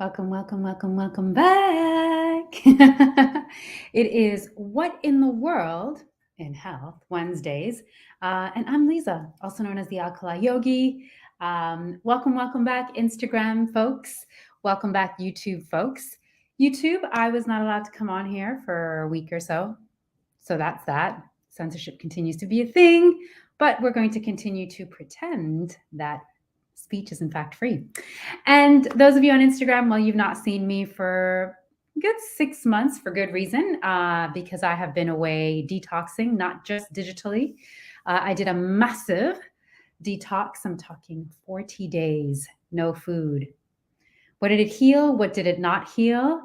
Welcome, welcome, welcome, welcome back. It is What in the World in Health Wednesdays. And I'm Lisa, also known as the AlkaliYogi. Welcome, welcome back, Instagram folks. Welcome back, YouTube folks. YouTube, I was not allowed to come on here for a week or so. So that's that. Censorship continues to be a thing, but we're going to continue to pretend that speech is in fact free. And those of you on Instagram, well, you've not seen me for a good 6 months for good reason, because I have been away detoxing, not just digitally. I did a massive detox. I'm talking 40 days, no food. What did it heal? What did it not heal?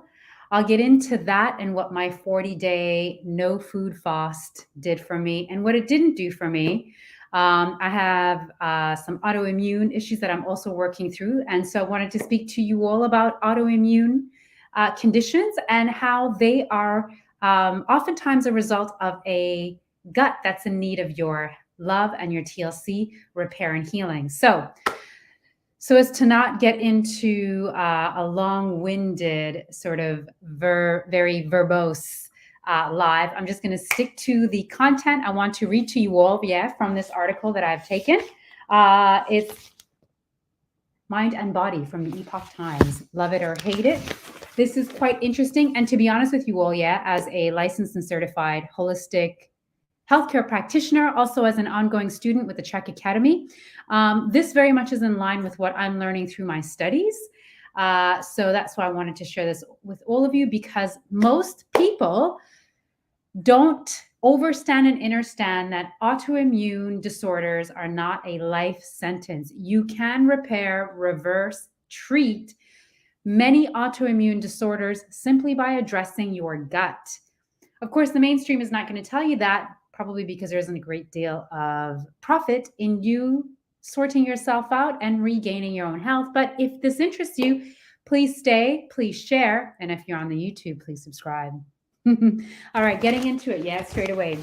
I'll get into that and what my 40-day no food fast did for me and what it didn't do for me. I have some autoimmune issues that I'm also working through. And so I wanted to speak to you all about autoimmune conditions and how they are oftentimes a result of a gut that's in need of your love and your TLC repair and healing. So as to not get into a long-winded sort of very verbose live, I'm just going to stick to the content I want to read to you all, from this article that I've taken. It's Mind and Body from the Epoch Times. Love it or hate it. This is quite interesting. And to be honest with you all, as a licensed and certified holistic healthcare practitioner, also as an ongoing student with the Czech Academy. This very much is in line with what I'm learning through my studies. So that's why I wanted to share this with all of you, because most people don't overstand and understand that autoimmune disorders are not a life sentence. You can repair, reverse, treat many autoimmune disorders simply by addressing your gut. Of course, the mainstream is not going to tell you that, probably because there isn't a great deal of profit in you sorting yourself out and regaining your own health. But if this interests you, please stay, please share. And if you're on the YouTube, please subscribe. All right, getting into it, straight away.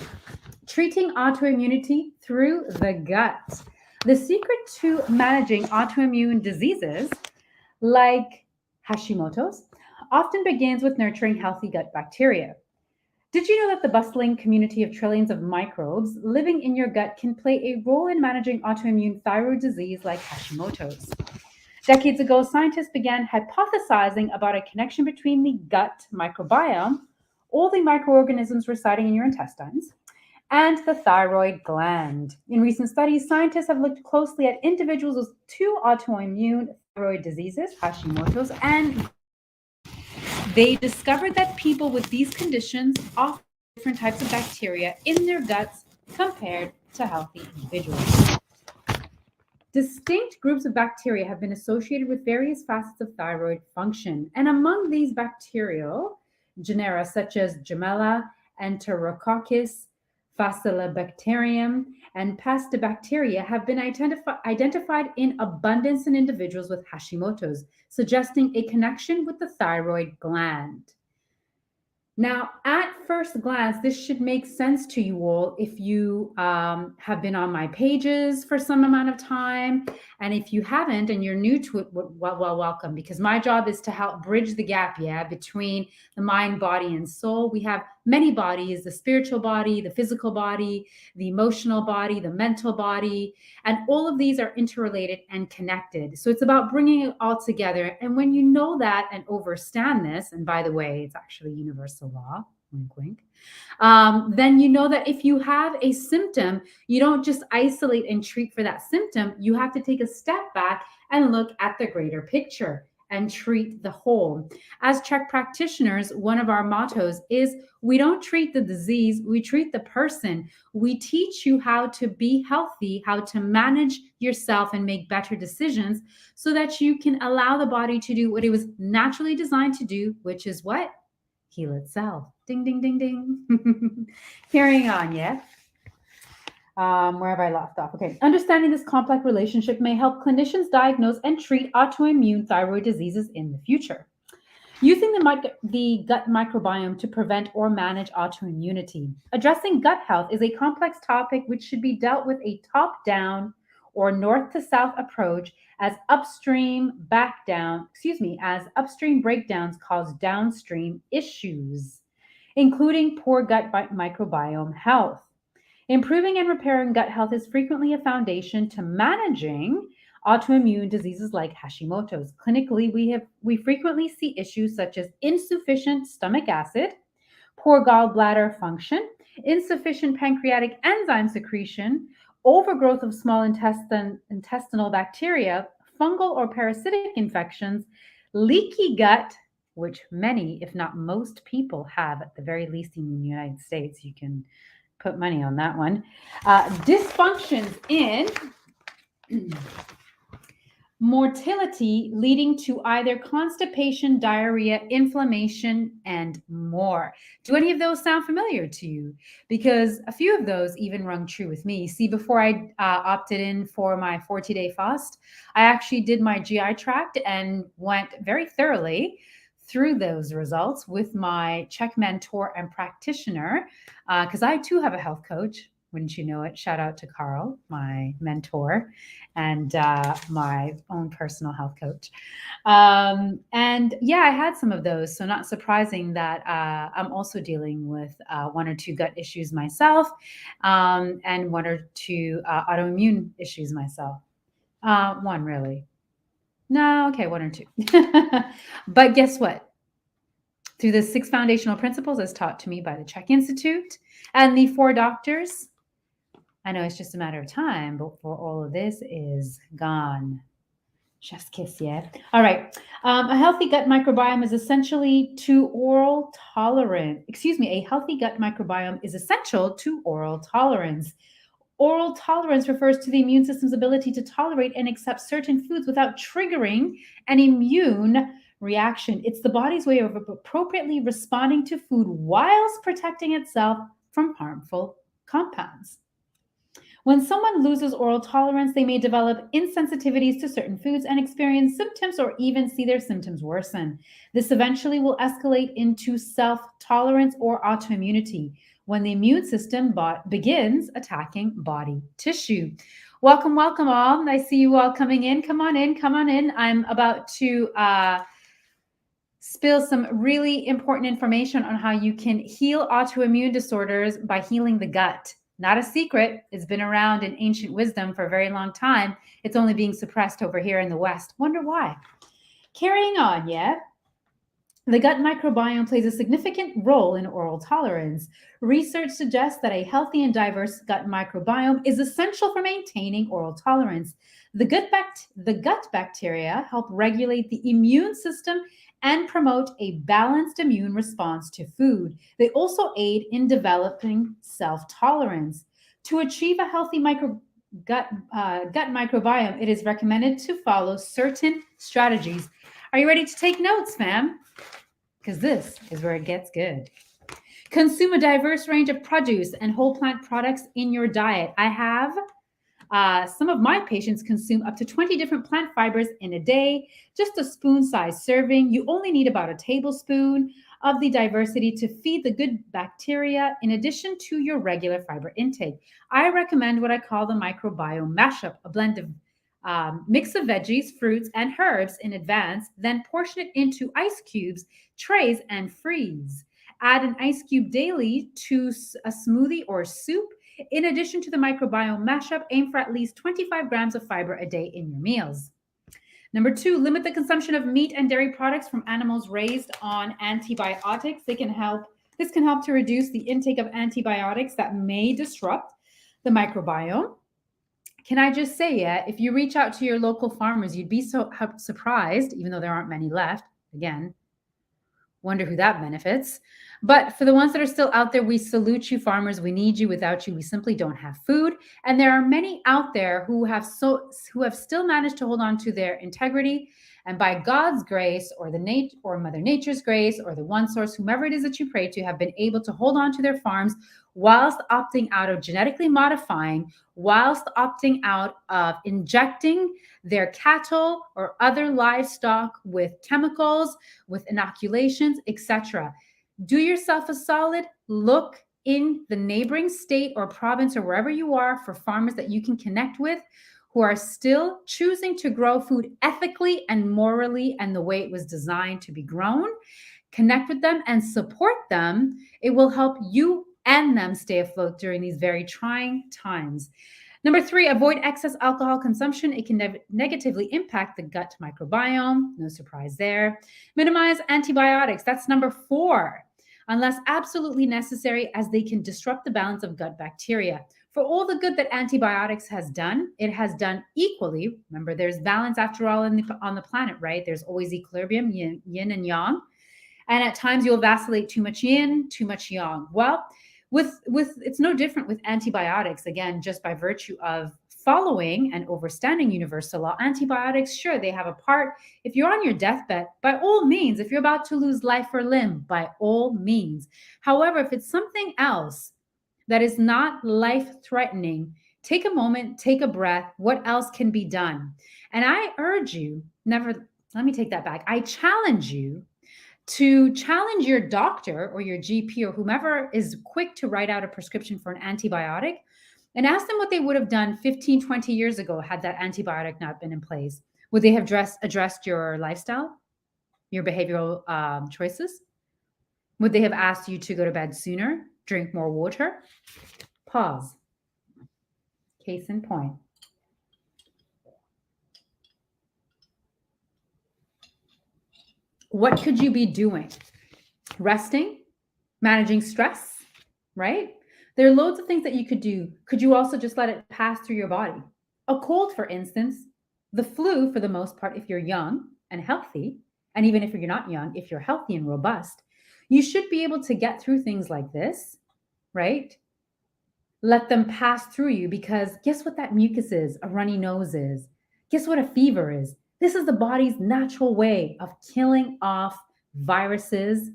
Treating autoimmunity through the gut. The secret to managing autoimmune diseases like Hashimoto's often begins with nurturing healthy gut bacteria. Did you know that the bustling community of trillions of microbes living in your gut can play a role in managing autoimmune thyroid disease like Hashimoto's? Decades ago, scientists began hypothesizing about a connection between the gut microbiome, all the microorganisms residing in your intestines, and the thyroid gland. In recent studies, scientists have looked closely at individuals with two autoimmune thyroid diseases, Hashimoto's and they discovered that people with these conditions often have different types of bacteria in their guts compared to healthy individuals. Distinct groups of bacteria have been associated with various facets of thyroid function, and among these bacterial genera such as Gemella, Enterococcus, Faecalibacterium, and Pastibacteria have been identified in abundance in individuals with Hashimoto's, suggesting a connection with the thyroid gland. Now, at first glance, this should make sense to you all if you have been on my pages for some amount of time. And if you haven't and you're new to it, well, welcome, because my job is to help bridge the gap, between the mind, body, and soul. We have many bodies: the spiritual body, the physical body, the emotional body, the mental body, and all of these are interrelated and connected. So it's about bringing it all together. And when you know that and understand this, and by the way, it's actually universal law, wink, wink, then you know that if you have a symptom, you don't just isolate and treat for that symptom. You have to take a step back and look at the greater picture and treat the whole. As Czech practitioners, one of our mottos is we don't treat the disease, we treat the person. We teach you how to be healthy, how to manage yourself and make better decisions so that you can allow the body to do what it was naturally designed to do, which is what? Heal itself. Ding, ding, ding, ding. Carrying on, where have I left off? Okay. Understanding this complex relationship may help clinicians diagnose and treat autoimmune thyroid diseases in the future. Using the gut microbiome to prevent or manage autoimmunity. Addressing gut health is a complex topic which should be dealt with a top-down or north to south approach as upstream breakdowns cause downstream issues, including poor gut microbiome health. Improving and repairing gut health is frequently a foundation to managing autoimmune diseases like Hashimoto's. Clinically, we frequently see issues such as insufficient stomach acid, poor gallbladder function, insufficient pancreatic enzyme secretion, overgrowth of small intestinal bacteria, fungal or parasitic infections, leaky gut, which many, if not most people have, at the very least in the United States. You can put money on that one. Dysfunctions in motility leading to either constipation, diarrhea, inflammation, and more. Do any of those sound familiar to you? Because a few of those even rung true with me. See, before I opted in for my 40-day fast, I actually did my GI tract and went very thoroughly through those results with my Czech mentor and practitioner, because I too have a health coach. Wouldn't you know it? Shout out to Carl, my mentor and my own personal health coach. And yeah, I had some of those. So not surprising that I'm also dealing with one or two gut issues myself, and one or two autoimmune issues myself. One really. No, okay, one or two. But guess what? Through the 6 foundational principles as taught to me by the Czech Institute and the 4 doctors, I know it's just a matter of time before all of this is gone. Chef's kiss, yeah. All right. A healthy gut microbiome is essentially to oral tolerance. A healthy gut microbiome is essential to oral tolerance. Oral tolerance refers to the immune system's ability to tolerate and accept certain foods without triggering an immune reaction. It's the body's way of appropriately responding to food whilst protecting itself from harmful compounds. When someone loses oral tolerance, they may develop insensitivities to certain foods and experience symptoms or even see their symptoms worsen. This eventually will escalate into self-tolerance or autoimmunity when the immune system begins attacking body tissue. Welcome, welcome all. I see you all coming in. Come on in, come on in. I'm about to spill some really important information on how you can heal autoimmune disorders by healing the gut. Not a secret. It's been around in ancient wisdom for a very long time. It's only being suppressed over here in the West. Wonder why? Carrying on, yeah? The gut microbiome plays a significant role in oral tolerance. Research suggests that a healthy and diverse gut microbiome is essential for maintaining oral tolerance. The gut bacteria help regulate the immune system and promote a balanced immune response to food. They also aid in developing self-tolerance. To achieve a healthy gut microbiome, it is recommended to follow certain strategies. Are you ready to take notes, fam? Because this is where it gets good. Consume a diverse range of produce and whole plant products in your diet. I have some of my patients consume up to 20 different plant fibers in a day, just a spoon-sized serving. You only need about a tablespoon of the diversity to feed the good bacteria in addition to your regular fiber intake. I recommend what I call the microbiome mashup, a blend of mix of veggies, fruits, and herbs in advance, then portion it into ice cubes, trays, and freeze. Add an ice cube daily to a smoothie or soup. In addition to the microbiome mashup, aim for at least 25 grams of fiber a day in your meals. Number 2, limit the consumption of meat and dairy products from animals raised on antibiotics. This can help to reduce the intake of antibiotics that may disrupt the microbiome. Can I just say, if you reach out to your local farmers, you'd be so surprised, even though there aren't many left. Again, wonder who that benefits. But for the ones that are still out there, we salute you, farmers. We need you. Without you, we simply don't have food. And there are many out there who have still managed to hold on to their integrity. And by God's grace, or Mother Nature's grace, or the one source, whomever it is that you pray to, have been able to hold on to their farms whilst opting out of genetically modifying, whilst opting out of injecting their cattle or other livestock with chemicals, with inoculations, etc. Do yourself a solid. Look in the neighboring state or province or wherever you are for farmers that you can connect with who are still choosing to grow food ethically and morally and the way it was designed to be grown. Connect with them and support them. It will help you and them stay afloat during these very trying times. Number 3, avoid excess alcohol consumption. It can negatively impact the gut microbiome. No surprise there. Minimize antibiotics. That's number 4, unless absolutely necessary, as they can disrupt the balance of gut bacteria. For all the good that antibiotics has done, it has done equally. Remember, there's balance after all on the planet, right? There's always equilibrium, yin and yang. And at times you'll vacillate too much yin, too much yang. Well, with it's no different with antibiotics. Again, just by virtue of following and overstanding universal law, antibiotics, sure, they have a part. If you're on your deathbed, by all means, if you're about to lose life or limb, by all means. However, if it's something else that is not life-threatening, take a moment, take a breath. What else can be done? And I urge you, let me take that back. I challenge you to challenge your doctor or your GP or whomever is quick to write out a prescription for an antibiotic, and ask them what they would have done 15, 20 years ago had that antibiotic not been in place. Would they have addressed your lifestyle, your behavioral choices? Would they have asked you to go to bed sooner, drink more water? Pause. Case in point. What could you be doing? Resting, managing stress, right? There are loads of things that you could do. Could you also just let it pass through your body? A cold, for instance, the flu, for the most part, if you're young and healthy, and even if you're not young, if you're healthy and robust, you should be able to get through things like this, right? Let them pass through you, because guess what that mucus is? A runny nose is. Guess what a fever is? This is the body's natural way of killing off viruses,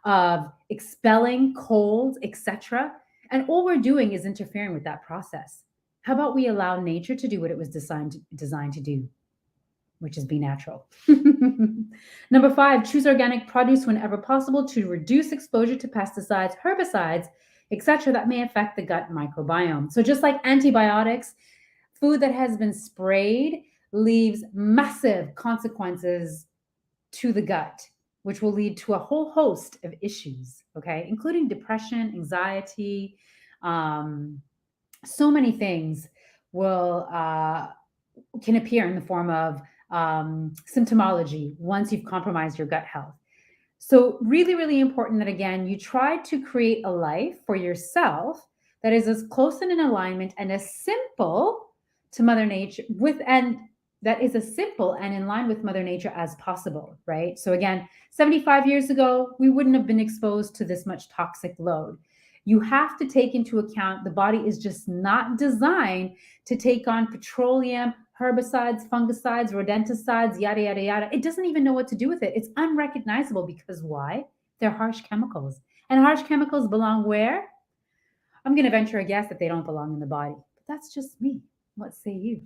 of expelling colds, etc. And all we're doing is interfering with that process. How about we allow nature to do what it was designed to do, which is be natural. Number 5, choose organic produce whenever possible to reduce exposure to pesticides, herbicides, etc. that may affect the gut microbiome. So just like antibiotics, food that has been sprayed leaves massive consequences to the gut, which will lead to a whole host of issues, okay, including depression, anxiety. So many things can appear in the form of symptomology once you've compromised your gut health. So really, really important that, again, you try to create a life for yourself that is as close and in alignment and as simple to Mother Nature that is as simple and in line with Mother Nature as possible, right? So again, 75 years ago, we wouldn't have been exposed to this much toxic load. You have to take into account the body is just not designed to take on petroleum, herbicides, fungicides, rodenticides, yada, yada, yada. It doesn't even know what to do with it. It's unrecognizable because why? They're harsh chemicals. And harsh chemicals belong where? I'm going to venture a guess that they don't belong in the body. But that's just me. What say you?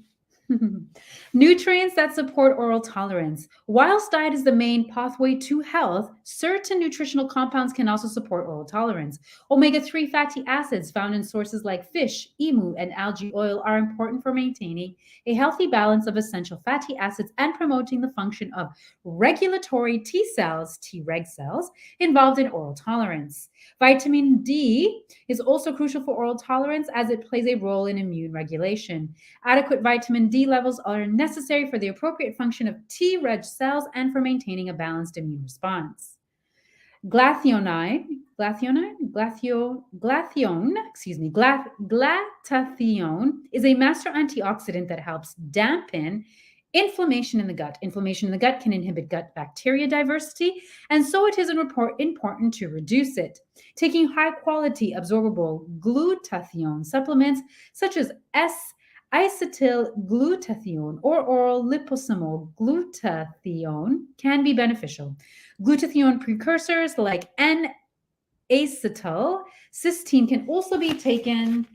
Nutrients that support oral tolerance. Whilst diet is the main pathway to health, certain nutritional compounds can also support oral tolerance. Omega-3 fatty acids found in sources like fish, emu, and algae oil are important for maintaining a healthy balance of essential fatty acids and promoting the function of regulatory T cells, Treg cells, involved in oral tolerance. Vitamin D is also crucial for oral tolerance as it plays a role in immune regulation. Adequate vitamin D levels are necessary for the appropriate function of Treg cells and for maintaining a balanced immune response. Glathione is a master antioxidant that helps dampen inflammation in the gut. Inflammation in the gut can inhibit gut bacteria diversity, and so it is important to reduce it. Taking high-quality absorbable glutathione supplements such as S-acetylglutathione or oral liposomal glutathione can be beneficial. Glutathione precursors like N-acetylcysteine can also be taken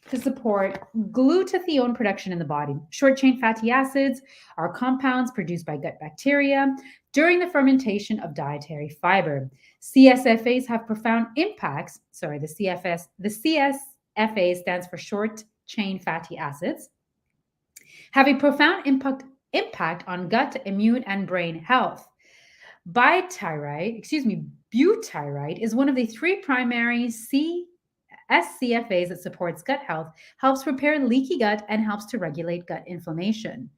to support glutathione production in the body. Short-chain fatty acids are compounds produced by gut bacteria during the fermentation of dietary fiber. CSFAs have profound impacts. The CSFA stands for short-chain fatty acids, have a profound impact on gut, immune, and brain health. Butyrate is one of the three primary SCFAs that supports gut health, helps repair leaky gut, and helps to regulate gut inflammation.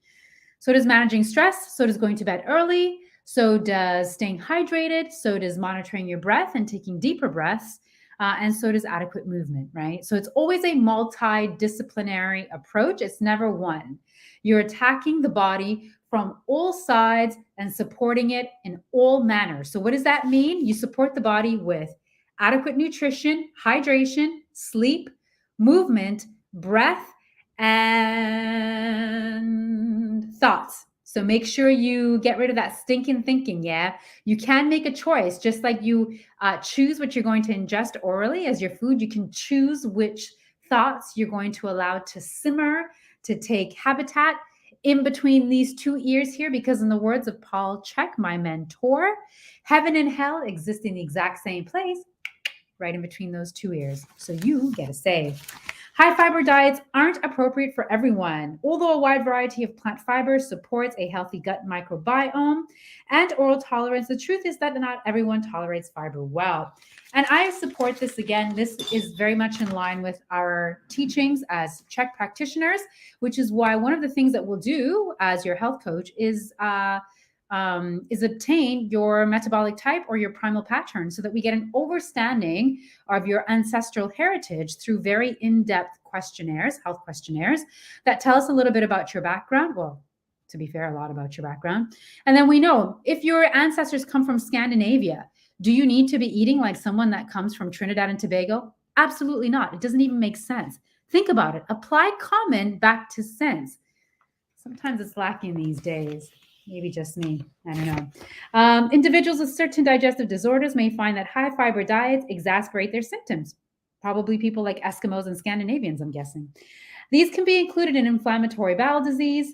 So does managing stress, so does going to bed early, so does staying hydrated, so does monitoring your breath and taking deeper breaths, and so does adequate movement, right? So it's always a multidisciplinary approach. It's never one. You're attacking the body from all sides and supporting it in all manners. So what does that mean? You support the body with adequate nutrition, hydration, sleep, movement, breath, and thoughts. So make sure you get rid of that stinking thinking. Yeah, you can make a choice, just like you choose what you're going to ingest orally as your food. You can choose which thoughts you're going to allow to simmer, to take habitat in between these two ears here, because in the words of Paul Chek, my mentor, heaven and hell exist in the exact same place, right in between those two ears. So you get a say. High fiber diets aren't appropriate for everyone. Although a wide variety of plant fibers supports a healthy gut microbiome and oral tolerance, the truth is that not everyone tolerates fiber well. And I support this again. This is very much in line with our teachings as Chek practitioners, which is why one of the things that we'll do as your health coach is obtain your metabolic type or your primal pattern, so that we get an understanding of your ancestral heritage through very in-depth questionnaires, health questionnaires, that tell us a little bit about your background. Well, to be fair, a lot about your background. And then we know if your ancestors come from Scandinavia, do you need to be eating like someone that comes from Trinidad and Tobago? Absolutely not. It doesn't even make sense. Think about it. Apply common back to sense. Sometimes it's lacking these days. Maybe just me. I don't know. Individuals with certain digestive disorders may find that high fiber diets exacerbate their symptoms. Probably people like Eskimos and Scandinavians, I'm guessing. These can be included in inflammatory bowel disease,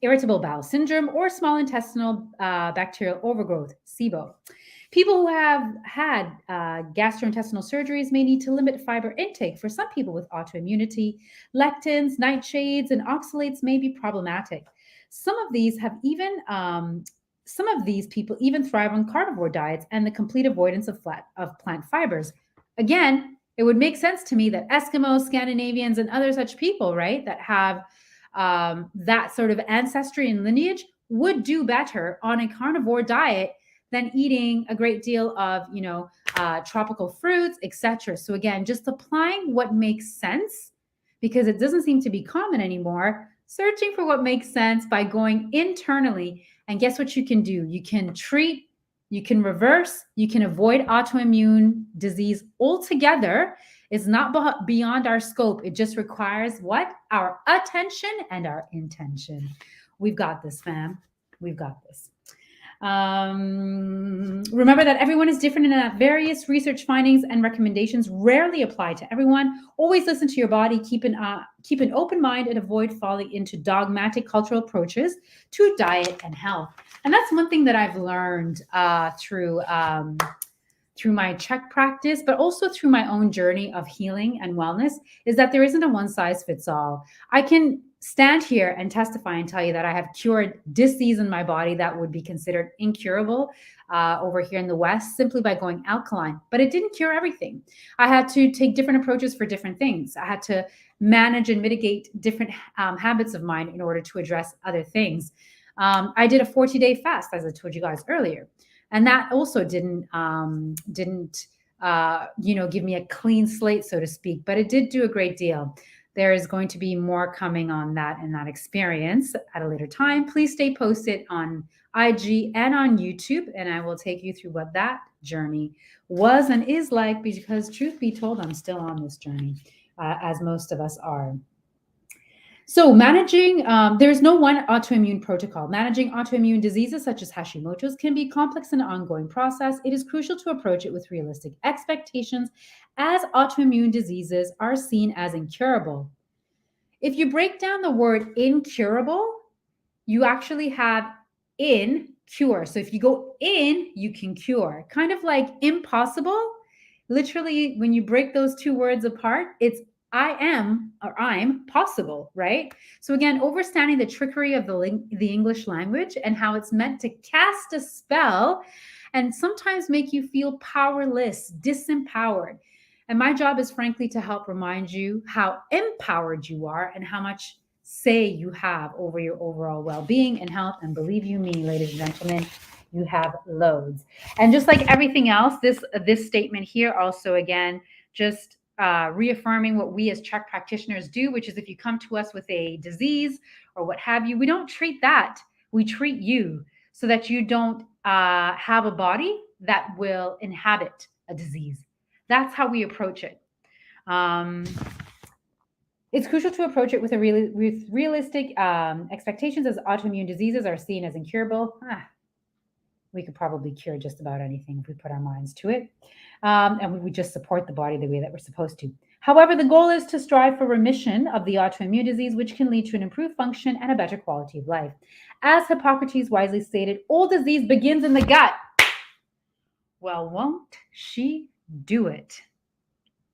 irritable bowel syndrome, or small intestinal bacterial overgrowth, SIBO. People who have had gastrointestinal surgeries may need to limit fiber intake. For some people with autoimmunity, lectins, nightshades, and oxalates may be problematic. Some of these people even thrive on carnivore diets and the complete avoidance of plant fibers. Again, it would make sense to me that Eskimos, Scandinavians, and other such people, right, that have that sort of ancestry and lineage would do better on a carnivore diet than eating a great deal of, tropical fruits, etc. So again, just applying what makes sense, because it doesn't seem to be common anymore. Searching for what makes sense by going internally. And guess what you can do? You can treat, you can reverse, you can avoid autoimmune disease altogether. It's not beyond our scope. It just requires what? Our attention and our intention. We've got this, fam. We've got this. Remember that everyone is different and that various research findings and recommendations rarely apply to everyone. Always listen to your body, keep an open mind, and avoid falling into dogmatic cultural approaches to diet and health. And that's one thing that I've learned through my Chek practice, but also through my own journey of healing and wellness, is that there isn't a one size fits all. I can stand here and testify and tell you that I have cured disease in my body that would be considered incurable over here in the West simply by going alkaline, but it didn't cure everything. I had to take different approaches for different things. I had to manage and mitigate different habits of mine in order to address other things. I did a 40-day fast, as I told you guys earlier. And that also didn't give me a clean slate, so to speak, but it did do a great deal. There is going to be more coming on that and that experience at a later time. Please stay posted on IG and on YouTube, and I will take you through what that journey was and is like, because truth be told, I'm still on this journey, as most of us are. So managing, there's no one autoimmune protocol. Managing autoimmune diseases such as Hashimoto's can be complex and ongoing process. It is crucial to approach it with realistic expectations, as autoimmune diseases are seen as incurable. If you break down the word incurable, you actually have in cure. So if you go in, you can cure. Kind of like impossible. Literally, when you break those two words apart, it's I'm possible, right? So again, understanding the trickery of the English language and how it's meant to cast a spell and sometimes make you feel powerless, disempowered. And my job is frankly to help remind you how empowered you are and how much say you have over your overall well-being and health. And believe you me, ladies and gentlemen, you have loads. And just like everything else, this statement here also again just reaffirming what we as Czech practitioners do, which is if you come to us with a disease or what have you, we don't treat that. We treat you so that you don't have a body that will inhabit a disease. That's how we approach it. It's crucial to approach it with realistic expectations, as autoimmune diseases are seen as incurable. We could probably cure just about anything if we put our minds to it. And we just support the body the way that we're supposed to. However, the goal is to strive for remission of the autoimmune disease, which can lead to an improved function and a better quality of life. As Hippocrates wisely stated, all disease begins in the gut. Well, won't she do it?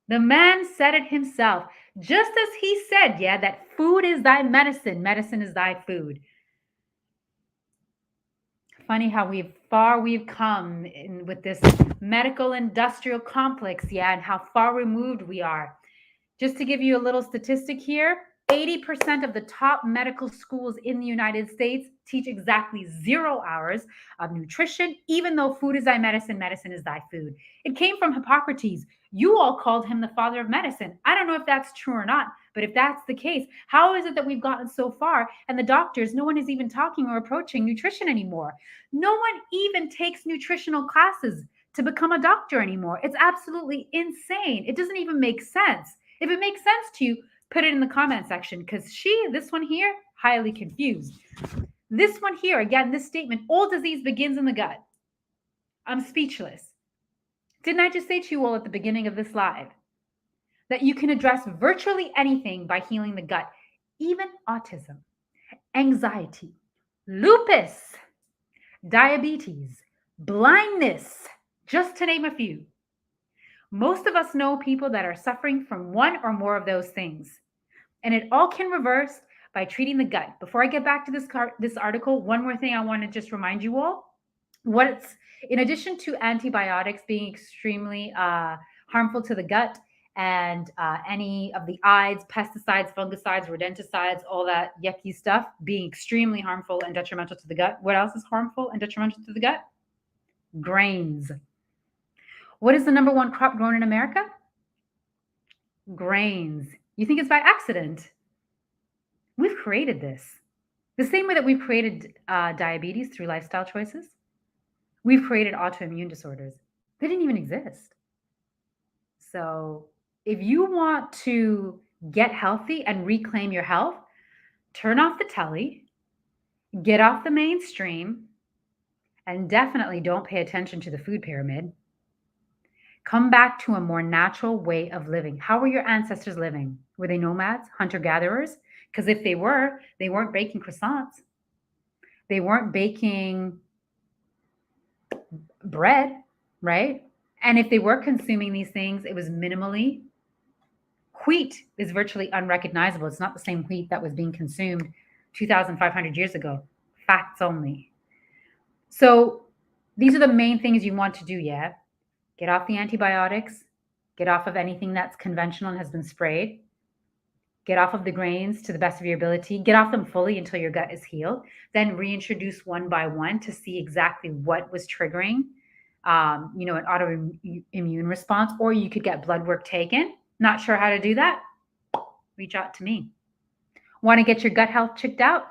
The man said it himself, just as he said, yeah, that food is thy medicine, medicine is thy food. Funny how far we've come with this medical industrial complex, yeah, and how far removed we are. Just to give you a little statistic here, 80% of the top medical schools in the United States teach exactly 0 hours of nutrition, even though food is thy medicine, medicine is thy food. It came from Hippocrates. You all called him the father of medicine. I don't know if that's true or not, but if that's the case, how is it that we've gotten so far and the doctors, no one is even talking or approaching nutrition anymore? No one even takes nutritional classes to become a doctor anymore. It's absolutely insane. It doesn't even make sense. If it makes sense to you, put it in the comment section, because this one here, highly confused. This one here, again, this statement, all disease begins in the gut. I'm speechless. Didn't I just say to you all at the beginning of this live that you can address virtually anything by healing the gut, even autism, anxiety, lupus, diabetes, blindness, just to name a few. Most of us know people that are suffering from one or more of those things. And it all can reverse by treating the gut. Before I get back to this article, one more thing I want to just remind you all. In addition to antibiotics being extremely harmful to the gut and any of the ides, pesticides, fungicides, rodenticides, all that yucky stuff being extremely harmful and detrimental to the gut, what else is harmful and detrimental to the gut? Grains. What is the number one crop grown in America? Grains. You think it's by accident? We've created this. The same way that we've created diabetes through lifestyle choices, we've created autoimmune disorders. They didn't even exist. So if you want to get healthy and reclaim your health, turn off the telly, get off the mainstream, and definitely don't pay attention to the food pyramid. Come back to a more natural way of living. How were your ancestors living? Were they nomads, hunter-gatherers? Because if they were, they weren't baking croissants. They weren't baking bread, right? And if they were consuming these things, it was minimally. Wheat is virtually unrecognizable. It's not the same wheat that was being consumed 2,500 years ago. Facts only. So these are the main things you want to do, yeah? Get off the antibiotics. Get off of anything that's conventional and has been sprayed. Get off of the grains to the best of your ability. Get off them fully until your gut is healed. Then reintroduce one by one to see exactly what was triggering, an autoimmune response. Or you could get blood work taken. Not sure how to do that? Reach out to me. Want to get your gut health checked out?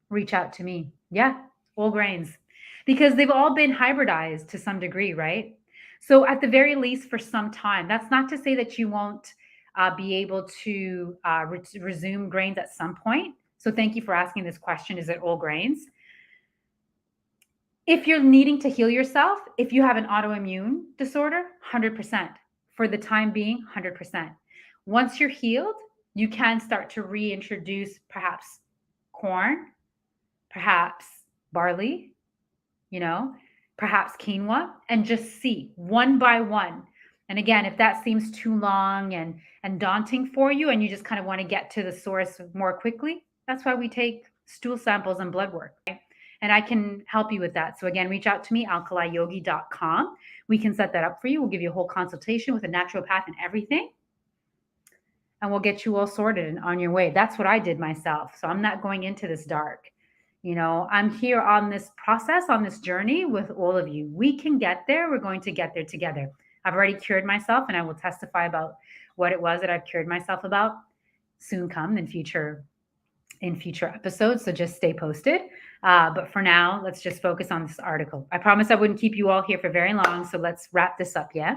Reach out to me. Yeah, all grains. Because they've all been hybridized to some degree, right? So at the very least for some time. That's not to say that you won't be able to resume grains at some point. So thank you for asking this question. Is it all grains? If you're needing to heal yourself, if you have an autoimmune disorder, 100%. For the time being, 100%. Once you're healed, you can start to reintroduce perhaps corn, perhaps barley, perhaps quinoa, and just see one by one. And again, if that seems too long and daunting for you and you just kind of want to get to the source more quickly, that's why we take stool samples and blood work. Right? And I can help you with that. So again, reach out to me, AlkaliYogi.com. We can set that up for you. We'll give you a whole consultation with a naturopath and everything. And we'll get you all sorted and on your way. That's what I did myself. So I'm not going into this dark. You know, I'm here on this process, on this journey with all of you. We can get there. We're going to get there together. I've already cured myself, and I will testify about what it was that I've cured myself about soon come in future episodes. So just stay posted. But for now, let's just focus on this article. I promise I wouldn't keep you all here for very long. So let's wrap this up. Yeah.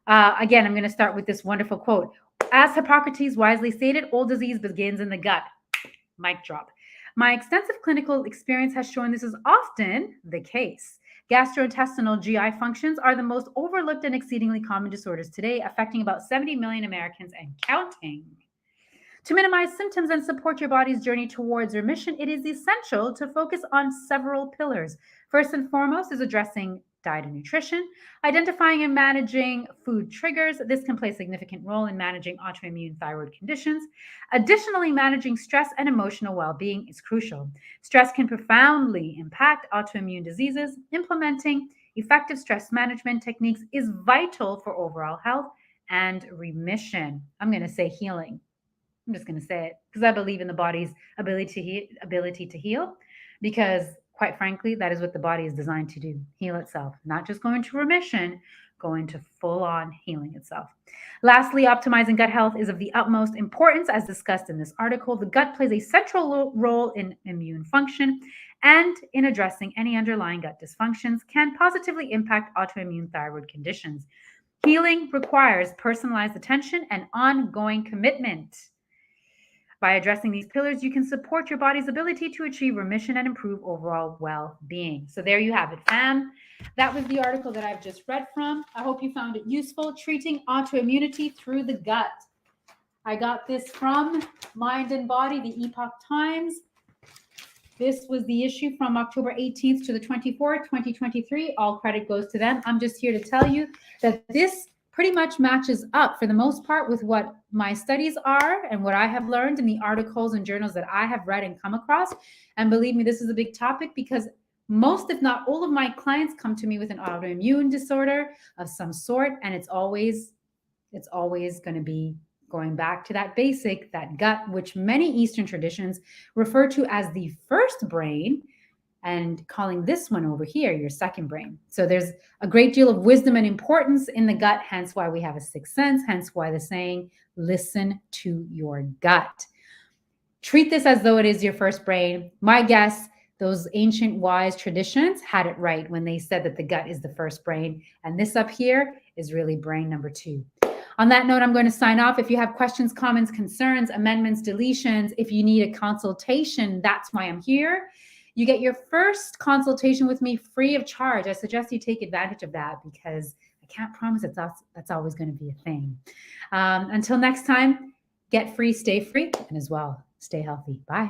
Again, I'm going to start with this wonderful quote. As Hippocrates wisely stated, all disease begins in the gut. Mic drop. My extensive clinical experience has shown this is often the case. Gastrointestinal GI functions are the most overlooked and exceedingly common disorders today, affecting about 70 million Americans and counting. To minimize symptoms and support your body's journey towards remission, it is essential to focus on several pillars. First and foremost is addressing diet and nutrition, identifying and managing food triggers. This can play a significant role in managing autoimmune thyroid conditions. Additionally, managing stress and emotional well-being is crucial. Stress can profoundly impact autoimmune diseases. Implementing effective stress management techniques is vital for overall health and remission. I'm going to say healing. I'm just going to say it because I believe in the body's ability to heal, because quite frankly, that is what the body is designed to do, heal itself, not just go into remission, go into full-on healing itself. Lastly, optimizing gut health is of the utmost importance, as discussed in this article. The gut plays a central role in immune function, and in addressing any underlying gut dysfunctions can positively impact autoimmune thyroid conditions. Healing requires personalized attention and ongoing commitment. By addressing these pillars, you can support your body's ability to achieve remission and improve overall well-being. So there you have it, fam. That was the article that I've just read from. I hope you found it useful. Treating autoimmunity through the gut. I got this from Mind and Body, the Epoch Times. This was the issue from October 18th to the 24th, 2023. All credit goes to them. I'm just here to tell you that this pretty much matches up for the most part with what my studies are and what I have learned in the articles and journals that I have read and come across. And believe me, this is a big topic because most, if not all, of my clients come to me with an autoimmune disorder of some sort. And it's always going to be going back to that basic, that gut, which many Eastern traditions refer to as the first brain, and calling this one over here your second brain. So there's a great deal of wisdom and importance in the gut, hence why we have a sixth sense, hence why the saying, listen to your gut. Treat this as though it is your first brain. My guess, those ancient wise traditions had it right when they said that the gut is the first brain, and this up here is really brain number 2. On that note, I'm going to sign off. If you have questions, comments, concerns, amendments, deletions, if you need a consultation, that's why I'm here. You get your first consultation with me free of charge. I suggest you take advantage of that because I can't promise that's always going to be a thing. Until next time, get free, stay free, and as well, stay healthy. Bye.